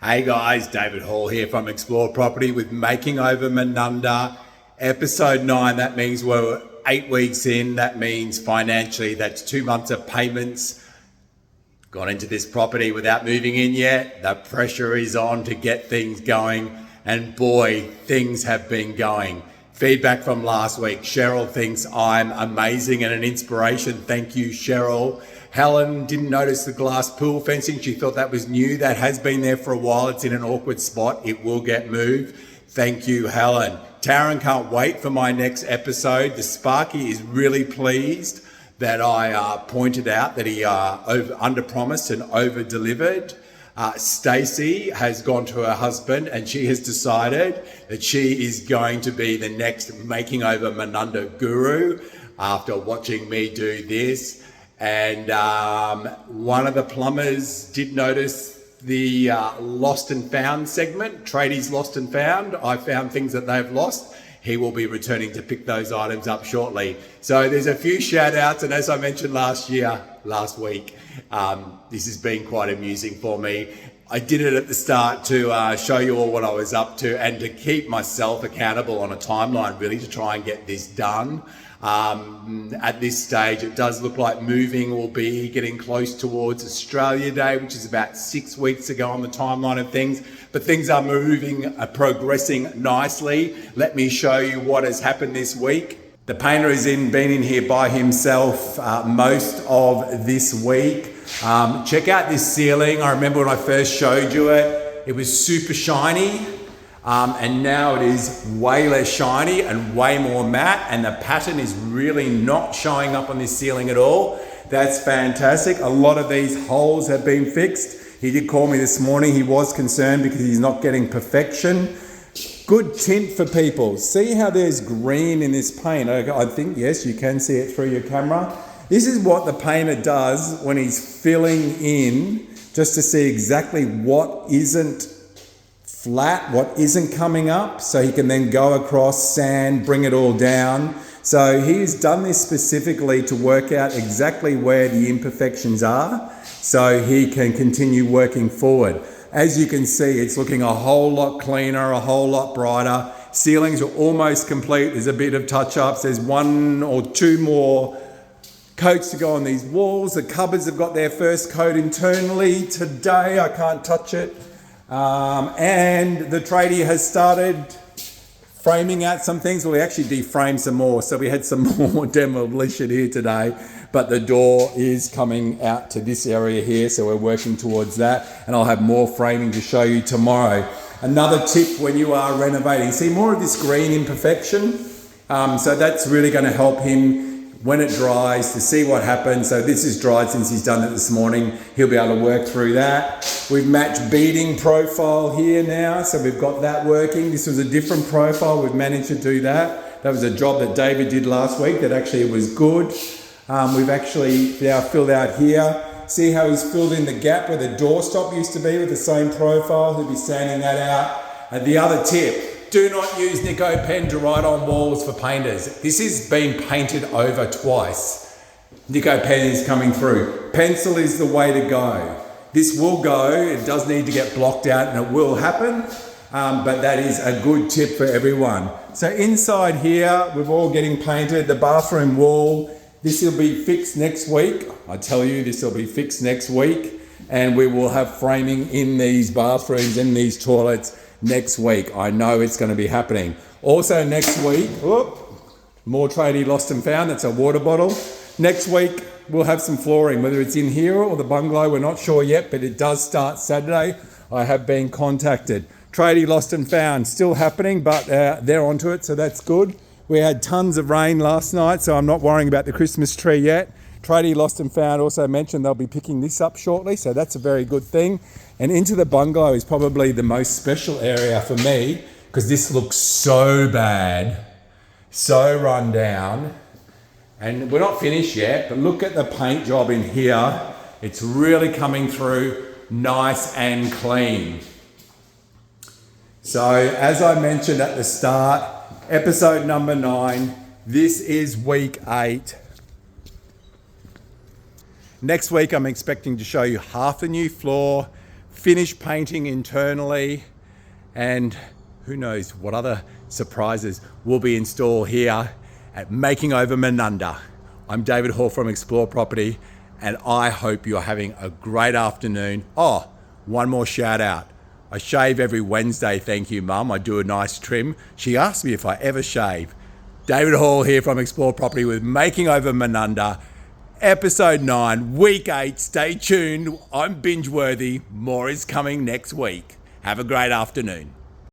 Hey guys, David Hall here from Explore Property with Making Over Manunda, episode 9. That means we're 8 weeks in. That means financially, that's 2 months of payments. Gone into this property without moving in yet. The pressure is on to get things going. And boy, things have been going. Feedback from last week. Cheryl thinks I'm amazing and an inspiration. Thank you, Cheryl. Helen didn't notice the glass pool fencing. She thought that was new. That has been there for a while. It's in an awkward spot. It will get moved. Thank you, Helen. Taryn can't wait for my next episode. The Sparky is really pleased that I pointed out that he under-promised and over-delivered. Stacey has gone to her husband and she has decided that she is going to be the next Making Over Manunda guru after watching me do this. And one of the plumbers did notice the lost and found segment, tradies lost and found. I found things that they've lost. He will be returning to pick those items up shortly. So there's a few shout outs. And as I mentioned last week, this has been quite amusing for me. I did it at the start to show you all what I was up to and to keep myself accountable on a timeline, really, to try and get this done. At this stage, it does look like moving will be getting close towards Australia Day, which is about 6 weeks ago on the timeline of things. But things are moving, progressing nicely. Let me show you what has happened this week. The painter has been in here by himself most of this week. Check out this ceiling. I remember when I first showed you it, it was super shiny. And now it is way less shiny and way more matte, and the pattern is really not showing up on this ceiling at all. That's fantastic. A lot of these holes have been fixed. He did call me this morning. He was concerned because he's not getting perfection. Good tint for people. See how there's green in this paint? I think, yes, you can see it through your camera. This is what the painter does when he's filling in, just to see exactly what isn't flat, what isn't coming up, so he can then go across, sand, bring it all down. So he's done this specifically to work out exactly where the imperfections are, so he can continue working forward. As you can see, it's looking a whole lot cleaner, a whole lot brighter. Ceilings are almost complete. There's a bit of touch-ups. There's 1 or 2 more coats to go on these walls. The cupboards have got their first coat internally today. I can't touch it. And the tradie has started framing out some things. Well, we actually deframed some more. So we had some more demolition here today, but the door is coming out to this area here. So we're working towards that, and I'll have more framing to show you tomorrow. Another tip when you are renovating, see more of this green imperfection. So that's really going to help him when it dries to see what happens. So this is dried since he's done it this morning. He'll be able to work through that. We've matched beading profile here now, so we've got that working. This was a different profile. We've managed to do that. That was a job that David did last week that actually was good. We've actually now filled out here. See how he's filled in the gap where the doorstop used to be with the same profile. He'll be sanding that out. And the other tip, do not use Nico pen to write on walls for painters. This has been painted over twice. Nico pen is coming through. Pencil is the way to go. This will go. It does need to get blocked out and it will happen. But that is a good tip for everyone. So inside here, we're all getting painted. The bathroom wall, this will be fixed next week. I tell you, this will be fixed next week. And we will have framing in these bathrooms, in these toilets, next week. I know it's going to be happening. Also next week, more tradie lost and found. That's a water bottle. Next week, we'll have some flooring, whether it's in here or the bungalow. We're not sure yet, but it does start Saturday. I have been contacted. Tradie lost and found, still happening, but they're onto it, so that's good. We had tons of rain last night, so I'm not worrying about the Christmas tree yet. Tradie lost and found also mentioned they'll be picking this up shortly, so that's a very good thing. And into the bungalow is probably the most special area for me, because this looks so bad, so run down. And we're not finished yet, but look at the paint job in here. It's really coming through nice and clean. So as I mentioned at the start, episode number 9, this is week 8. Next week, I'm expecting to show you half the new floor, finish painting internally, and who knows what other surprises will be in store here at Making Over Manunda. I'm David Hall from Explore Property, and I hope you're having a great afternoon. Oh, one more shout out. I shave every Wednesday, thank you, Mum. I do a nice trim. She asked me if I ever shave. David Hall here from Explore Property with Making Over Manunda, Episode 9, Week 8. Stay tuned. I'm binge-worthy. More is coming next week. Have a great afternoon.